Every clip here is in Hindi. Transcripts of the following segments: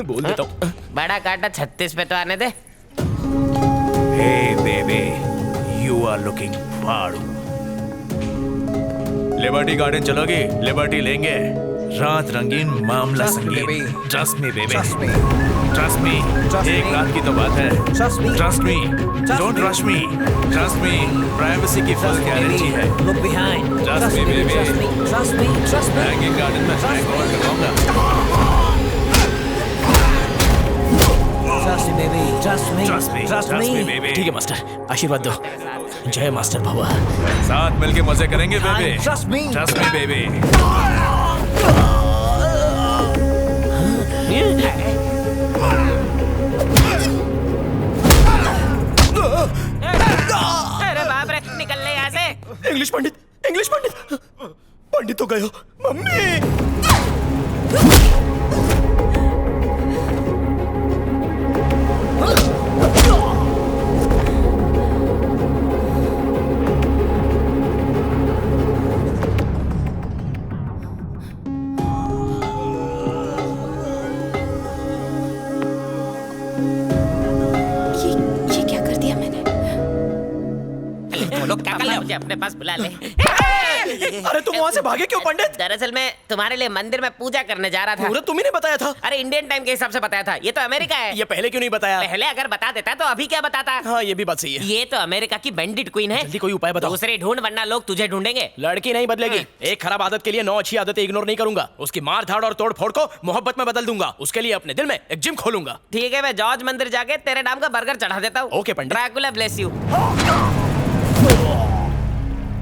बोल देता हूँ। बड़ा काटा 36 पे तो आने दे। Hey baby, you are looking फाड़ू। लिबर्टी गार्डन चलोगी? लिबर्टी लेंगे। रात रंगीन मामला संगीन। Trust me baby, trust me। एक रात की तो बात है। Trust me, don't rush me। Trust me, privacy की फुल गारंटी है। Look behind. Trust me baby, Trust me. Trust me. Hanging garden में हैंग ओवर करवाऊंगा। Trust me, baby. Trust me. Trust me, Trust trust me me. baby। ठीक है मास्टर, आशीर्वाद दो। जय मास्टर भवा। साथ मिलके मजे करेंगे baby. Trust me. Trust me baby। अरे बाप रे, निकल ले यहाँ से। इंग्लिश पंडित, इंग्लिश पंडित। पंडित तो गए हो। मम्मी। ये क्या कर दिया मैंने? वो लोग क्या कर रहे हो? मुझे अपने पास बुला ले। अरे तुम वहाँ से भागे क्यों पंडित? दरअसल मैं तुम्हारे लिए मंदिर में पूजा करने जा रहा था। पूरा तुम ही ने बताया था। अरे इंडियन टाइम के हिसाब से बताया था। ये तो अमेरिका है। ये पहले क्यों नहीं बताया? पहले अगर बता देता तो अभी क्या बताता। हाँ ये भी बात सही है। ये तो अमेरिका की बैंडिट क्वीन है। जल्दी कोई उपाय बताओ। दूसरे ढूंढ वरना लोग तुझे ढूंढेंगे। लड़की नहीं बदलेगी। एक खराब आदत के लिए 9 अच्छी आदतें इग्नोर नहीं करूंगा। उसकी मार धाड़ और तोड़ फोड़ को मोहब्बत में बदल दूंगा। उसके लिए अपने दिल में एक जिम खोलूंगा। ठीक है, मैं जॉर्ज मंदिर जाके तेरे नाम का बर्गर चढ़ा देता हूँ। Okay Pandit. Dracula bless you.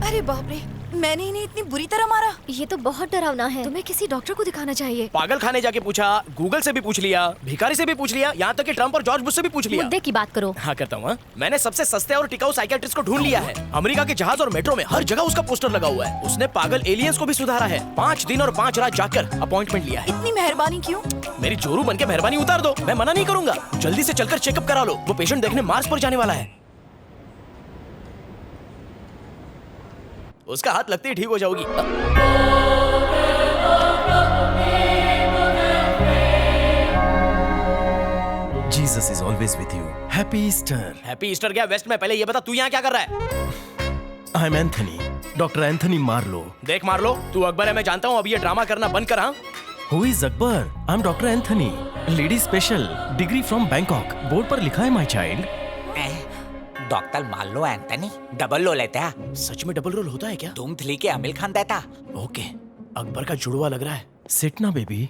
अरे बाप रे, मैंने इन्हें इतनी बुरी तरह मारा। ये तो बहुत डरावना है। तुम्हें किसी डॉक्टर को दिखाना चाहिए। पागल खाने जाके पूछा, गूगल से भी पूछ लिया, भिखारी से भी पूछ लिया, यहाँ तक कि ट्रम्प और जॉर्ज बुश से भी पूछ लिया। मुद्दे की बात करो। हाँ करता हूँ। मैंने सबसे सस्ते और टिकाऊ साइकियाट्रिस्ट को ढूंढ लिया है। अमेरिका के जहाज और मेट्रो में हर जगह उसका पोस्टर लगा हुआ है। उसने पागल एलियंस को भी सुधारा है। 5 दिन और 5 रात जाकर अपॉइंटमेंट लिया है। इतनी मेहरबानी क्यों? मेरी जोरू बनके मेहरबानी उतार दो, मैं मना नहीं करूंगा। जल्दी से चलकर चेकअप करा लो। वो पेशेंट देखने मार्स पर जाने वाला है। उसका हाथ लगते ही ठीक हो जाओगी। Jesus is always with you. Happy Easter. Happy Easter क्या वेस्ट में? पहले ये बता तू यहाँ क्या कर रहा है? I'm Anthony. Dr. Anthony Marlowe. देख मार लो, तू अकबर है मैं जानता हूँ। अब ये ड्रामा करना बंद कर। हाँ Who is Akbar? I'm Dr. Anthony. Lady special. Degree from Bangkok. Board पर लिखा है my child. डॉक्टर मान लो एंथनी, डबल लो लेते हैं। सच में डबल रोल होता है क्या? तुम 3 के अमीर खान देता। ओके, अकबर का जुड़वा लग रहा है। Sit ना baby.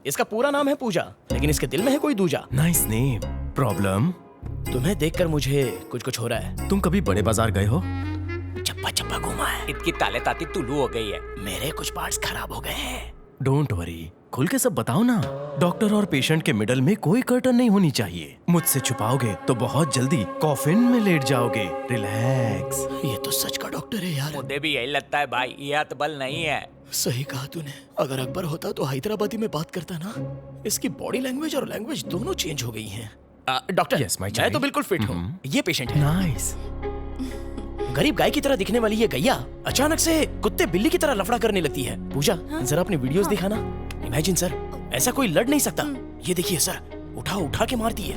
इसका पूरा नाम है पूजा, लेकिन इसके दिल में है कोई दूजा। Nice name. Problem? तुम्हें देखकर मुझे कुछ कुछ हो रहा है। तुम कभी बड़े बाजार गए हो? चप्पा चप्पा घुमा है। इतनी ताले ताती तुलू हो गई है। मेरे कुछ पार्ट्स खराब हो गए हैं। डोंट वरी, खुल के सब बताओ ना। डॉक्टर और पेशेंट के मिडल में कोई कर्टन नहीं होनी चाहिए। मुझसे छुपाओगे तो बहुत जल्दी कॉफिन में लेट जाओगे। रिलैक्स। ये तो सच का डॉक्टर है यार। मुझे भी यही लगता है भाई, ये अतबल नहीं है। सही कहा तूने। अगर अकबर होता तो हैदराबादी में बात करता ना। इसकी बॉडी लैंग्वेज और लैंग्वेज दोनों चेंज हो गई हैं। डॉक्टर Yes, my मैं child. तो बिल्कुल फिट हूँ। ये पेशेंट है। नाइस। गरीब गाय की तरह दिखने वाली ये गैया अचानक से कुत्ते बिल्ली की तरह लफड़ा करने लगती है। पूजा जरा अपनी वीडियोस दिखाना। इमेजिन सर, ऐसा कोई लड़ नहीं सकता। ये देखिए सर, उठा उठा के मारती है।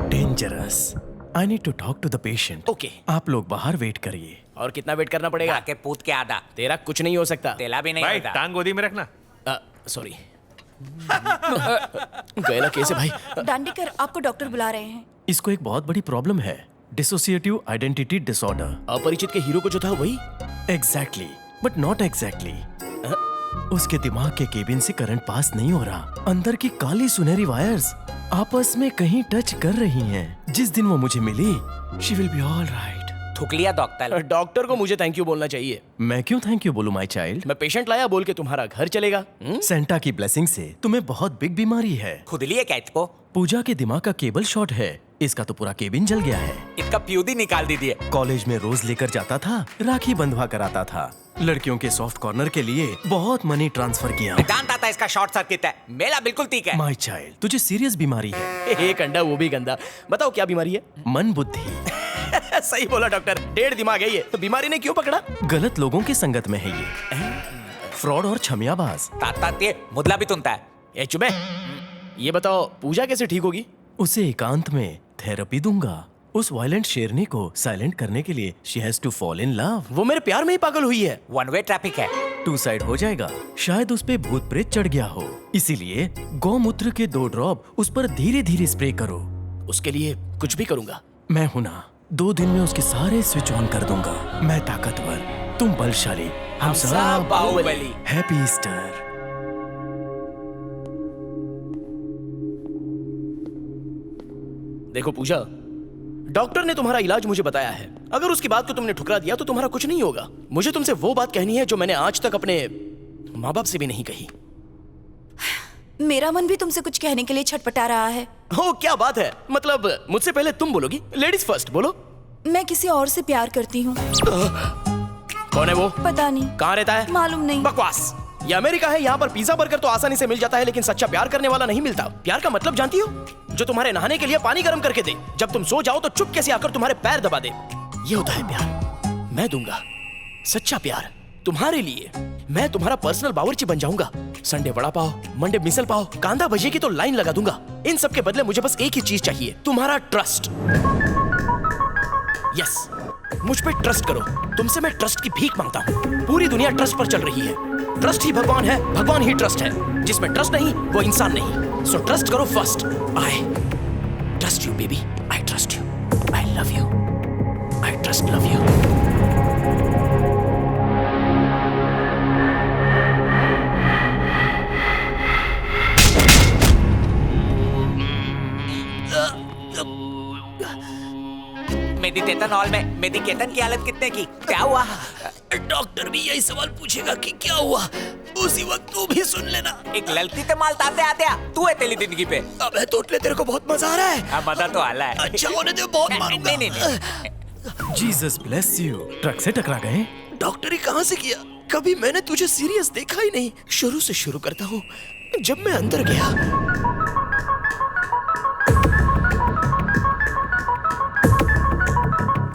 Dangerous. I need to talk to the patient. Okay. आप लोग बाहर वेट करिए। और कितना वेट करना पड़ेगा? आके पूत के आधा तेरा कुछ नहीं हो सकता। तेला भी नहीं भाई होता। टांग गोदी में रखना। सॉरी। गैला कैसे भाई? दांडेकर, आपको डॉक्टर बुला रहे हैं। इसको एक बहुत बड़ी प्रॉब्लम है, डिसोसिएटिव आइडेंटिटी डिसऑर्डर। अपरिचित के हीरो को जो था वही। Exactly, but not exactly. उसके दिमाग के केबिन से करंट पास नहीं हो रहा। अंदर की काली सुनहरी वायर्स आपस में कहीं टच कर रही हैं। जिस दिन वो मुझे मिली, she will be all right. थूक लिया डॉक्टर। डॉक्टर को मुझे थैंक यू बोलना चाहिए। मैं क्यों थैंक यू बोलूं माय चाइल्ड? मैं पेशेंट लाया बोल के तुम्हारा घर चलेगा? सेंटा की ब्लेसिंग से तुम्हें बहुत बिग बीमारी है। खुद लिए कैच को। पूजा के दिमाग का केबल शॉर्ट है। इसका तो पूरा केबिन जल गया है। इसका प्यूदी निकाल दीजिए। कॉलेज में रोज लेकर जाता था, राखी बंधवा कराता था। लड़कियों के सॉफ्ट कॉर्नर के लिए बहुत मनी ट्रांसफर किया। जानता था इसका शॉर्ट सर्किट है। मेरा बिल्कुल ठीक है। माय चाइल्ड, तुझे सीरियस बीमारी है। एक अंडा वो भी गंदा। बताओ क्या बीमारी है? मन बुद्धि। सही बोला डॉक्टर, 1.5 दिमाग है ये। तो बीमारी ने क्यों पकड़ा? गलत लोगों की संगत में है ये। फ्रॉड और छमियाबाज। ताता ते मुदला भी तुनता है। ए चुबे, ये बताओ पूजा कैसे ठीक होगी? उसे एकांत में थेरेपी दूंगा। उस वायलेंट शेरनी को साइलेंट करने के लिए she has to fall in love. वो मेरे प्यार में ही पागल हुई है। वन वे ट्रैफिक है। टू साइड हो जाएगा। शायद उस पे भूत प्रेत चढ़ गया हो, इसीलिए गौमूत्र के 2 ड्रॉप उस पर धीरे धीरे स्प्रे करो। उसके लिए कुछ भी करूंगा। मैं हूं ना, 2 दिन में उसके सारे स्विच ऑन कर दूंगा। मैं ताकतवर, तुम बलशाली, हम सब बाहुबली। Happy Easter. देखो पूजा, डॉक्टर ने तुम्हारा इलाज मुझे बताया है। अगर उसकी बात को तुमने ठुकरा दिया तो तुम्हारा कुछ नहीं होगा। मुझे तुमसे वो बात कहनी है जो मैंने आज तक अपने माँ बाप से भी नहीं कही। मेरा मन भी तुमसे कुछ कहने के लिए छटपटा रहा है। हो क्या बात है, मतलब मुझसे पहले तुम बोलोगी? लेडीज फर्स्ट, बोलो। मैं किसी और से प्यार करती हूँ। कौन है वो? पता नहीं। कहाँ रहता है? मालूम नहीं। बकवास। ये अमेरिका है, यहाँ पर पिज्जा बर्गर तो आसानी से मिल जाता है, लेकिन सच्चा प्यार करने वाला नहीं मिलता। प्यार का मतलब जानती हो? जो तुम्हारे नहाने के लिए पानी गर्म करके दे, जब तुम सो जाओ तो चुपके से आकर तुम्हारे पैर दबा दे। ये होता है प्यार। मैं दूंगा सच्चा प्यार तुम्हारे लिए। मैं तुम्हारा पर्सनल बावर्ची बन जाऊंगा। संडे वड़ा पाव, मंडे मिसल पाव, कांदा भजिए की तो लाइन लगा दूंगा। इन सब के बदले मुझे बस एक ही चीज चाहिए, तुम्हारा ट्रस्ट। यस, मुझ पे ट्रस्ट करो। तुमसे मैं ट्रस्ट की भीख मांगता हूँ। पूरी दुनिया ट्रस्ट पर चल रही है। ट्रस्ट ही भगवान है, भगवान ही ट्रस्ट है। जिसमें ट्रस्ट नहीं वो इंसान नहीं। सो ट्रस्ट करो first. I trust you baby, I trust you, I love you, I trust love you. Meditation hall में मेडिकेशन की हालत कितने की? क्या हुआ? डॉक्टर भी यही सवाल पूछेगा कि क्या हुआ। उसी वक्त तू भी सुन लेना। एक ललती ते माल ताते आते तू है तेरी जिंदगी पे। अबे तोतले, तेरे को बहुत मजा आ रहा है। हाँ, मजा तो आला है। अच्छा होने दे, बहुत मारूंगा। नहीं, नहीं। Jesus bless you. ट्रक से टकरा गए? डॉक्टरी कहाँ से किया? कभी मैंने तुझे सीरियस देखा ही नहीं। शुरू से शुरू करता हूँ। जब मैं अंदर गया,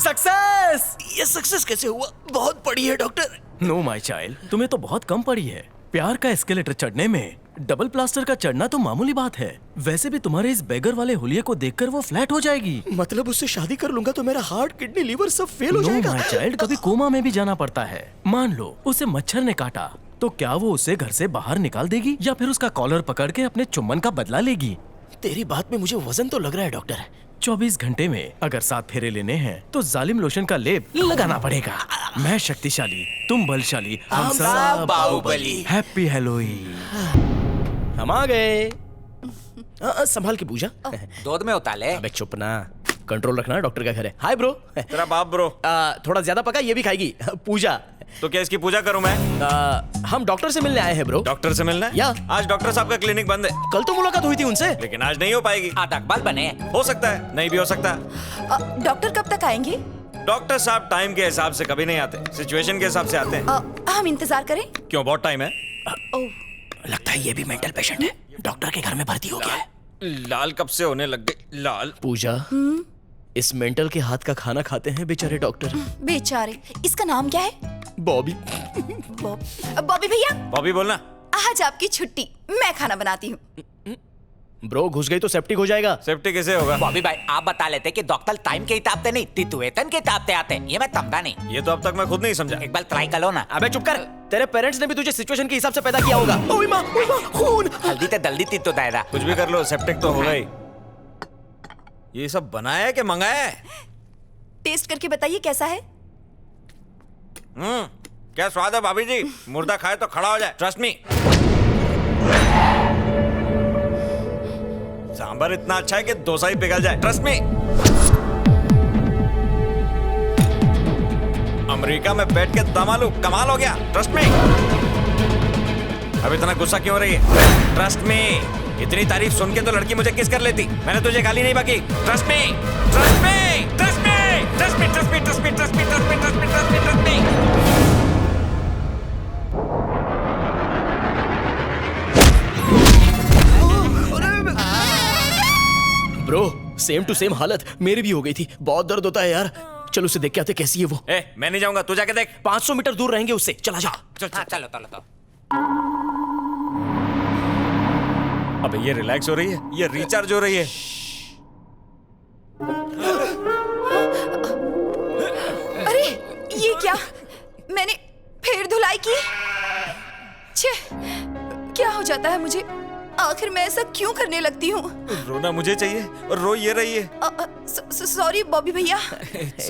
सक्सेस! ये सक्सेस कैसे हुआ? बहुत पड़ी है डॉक्टर। नो माय चाइल्ड, तुम्हें तो बहुत कम पड़ी है। प्यार का एस्केलेटर चढ़ने में डबल प्लास्टर का चढ़ना तो मामूली बात है। वैसे भी तुम्हारे इस बेगर वाले हुलिये को देखकर वो फ्लैट हो जाएगी। मतलब उससे शादी कर लूंगा तो मेरा हार्ट, किडनी, लीवर सब फेल हो नो जाएगा। माय चाइल्ड, कभी कोमा में भी जाना पड़ता है। मान लो उसे मच्छर ने काटा, तो क्या वो उसे घर से बाहर निकाल देगी या फिर उसका कॉलर पकड़ के अपने चुम्बन का बदला लेगी? तेरी बात में मुझे वजन तो लग रहा है डॉक्टर। 24 घंटे में अगर 7 फेरे लेने हैं तो जालिम लोशन का लेप लगाना पड़ेगा। मैं शक्तिशाली, तुम बलशाली, हम सब बाहुबली। हैप्पी हेलोईन। हम आ गए। संभाल के पूजा। दूध में उताले। अबे चुप ना, कंट्रोल रखना, डॉक्टर का घर है। Hi bro. तेरा बाप ब्रो। थोड़ा ज्यादा पका, ये भी खाएगी। पूजा। तो क्या इसकी पूजा करूं मैं? हम डॉक्टर से मिलने आए हैं ब्रो। डॉक्टर से मिलना है? या। आज डॉक्टर साहब का क्लिनिक बंद है। कल तो मुलाकात हुई थी उनसे। लेकिन आज नहीं हो पाएगी। आधा अकबाल बने। हो सकता है, नहीं भी हो सकता है। डॉक्टर कब तक आएंगे? डॉक्टर साहब टाइम के हिसाब से कभी नहीं आते, सिचुएशन के हिसाब से आते हैं। हम इंतजार करें? क्यों, बहुत टाइम है? ओह, लगता है ये भी मेंटल पेशेंट है। डॉक्टर के घर में भर्ती हो गया है। लाल कब से होने लग गई? लाल। पूजा, इस मेंटल के हाथ का खाना खाते हैं बेचारे डॉक्टर। बेचारे। इसका नाम क्या है? बॉबी। बॉबी भैया, बॉबी बोलना। आज आपकी छुट्टी, मैं खाना बनाती हूँ। ब्रो घुस गई तो सेप्टिक हो जाएगा। सेफ्टी कैसे होगा? बॉबी भाई, आप बता लेते कि डॉक्टर टाइम के हिसाब से नहीं, तितुएतन के हिसाब से आते हैं। ये मैं समझा नहीं। ये तो अब तक मैं खुद नहीं समझा। एक बार ट्राई कर लो ना। अबे चुप कर। तेरे पेरेंट्स ने भी तुझे सिचुएशन के हिसाब से पैदा किया होगा। ओए माँ, खून। हल्दी ते जल्दी तितो दायरा। कुछ भी कर लो, सेप्टिक तो होगा ही। ये सब बनाया है कि मंगाया है? टेस्ट करके बताइए कैसा है। क्या स्वाद है भाभी जी? मुर्दा खाए तो खड़ा हो जाए, ट्रस्ट मी। सांबर इतना अच्छा है कि डोसा ही पिघल जाए, ट्रस्ट मी। अमेरिका में बैठ के दम आलू कमाल हो गया, ट्रस्ट मी। अब इतना गुस्सा क्यों हो रही है? Trust me. इतनी तारीफ सुन के तो लड़की मुझे किस कर लेती। मैंने तुझे गाली नहीं बकी, trust me, trust me, trust me, trust me, trust me, trust me, trust me, trust me, trust me, trust me, trust me. Bro same to same हालत मेरी भी हो गई थी। बहुत दर्द होता है यार। चलो उसे देख के आते कैसी है वो। मैं नहीं जाऊंगा, तू जाके देख। 500 मीटर दूर रहेंगे उससे। चला जा। हाँ, चलो चलो तो। अबे ये रिलैक्स हो रही है, ये रिचार्ज हो रही है। अरे ये क्या, मैंने फिर धुलाई की। छे, क्या हो जाता है मुझे? आखिर मैं ऐसा क्यों करने लगती हूँ? रोना मुझे चाहिए और रो ये रही है। सॉरी बॉबी भैया।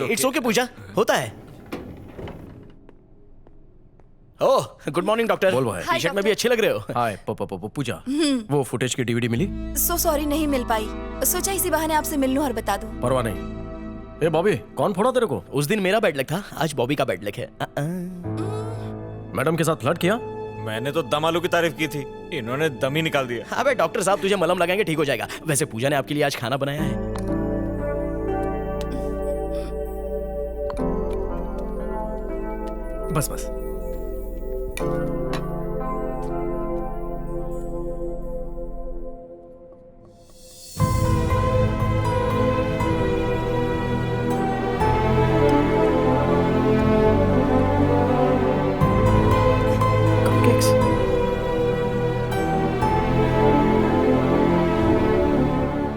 इट्स ओके पूजा, होता है। Oh good morning doctor. बोल भाई। टी शर्ट में भी अच्छे लग रहे हो। हाय पूजा, वो फुटेज की डीवीडी मिली? सो सॉरी नहीं मिल पाई, सोचा इसी बहाने आपसे मिल लूं और बता दूं। परवाह नहीं। ए बॉबी, कौन फोड़ा तेरे को? उस दिन मेरा बैड लक था, आज बॉबी का बैड लक है। मैडम के साथ फ्लर्ट किया? मैंने तो दम आलू की तारीफ की थी, इन्होंने दम ही निकाल दिया। अबे डॉक्टर साहब तुझे मलहम लगाएंगे ठीक हो जाएगा। वैसे पूजा ने आपके लिए आज खाना बनाया है। बस बस।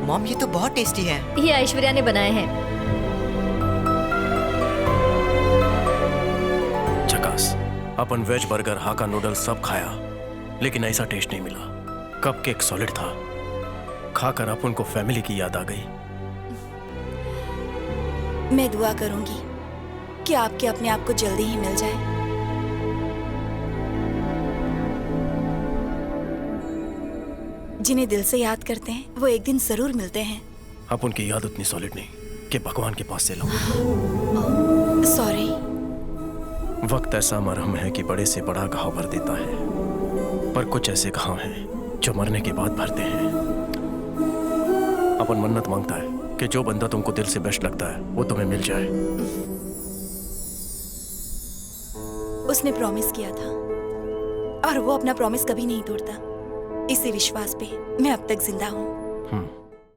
मॉम ये तो बहुत टेस्टी है। ये ऐश्वर्या ने बनाए हैं। झकास। अपन वेज बर्गर, हाका नूडल्स सब खाया, लेकिन ऐसा टेस्ट नहीं मिला। कपकेक सॉलिड था, खाकर अपन को फैमिली की याद आ गई। मैं दुआ करूंगी कि आपके अपने आप को जल्दी ही मिल जाए। जिन्हें दिल से याद करते हैं वो एक दिन जरूर मिलते हैं। अपन की याद उतनी सॉलिड नहीं कि भगवान के पास से लो। सॉरी। वक्त ऐसा मरहम है कि बड़े से बड़ा घाव भर देता है, पर कुछ ऐसे घाव हैं जो मरने के बाद भरते हैं। अपन मन्नत मांगता है कि जो बंदा तुमको दिल से बेस्ट लगता है वो तुम्हें मिल जाए। उसने प्रॉमिस किया था और वो अपना प्रॉमिस कभी नहीं तोड़ता। इसी विश्वास पे मैं अब तक जिंदा हूँ।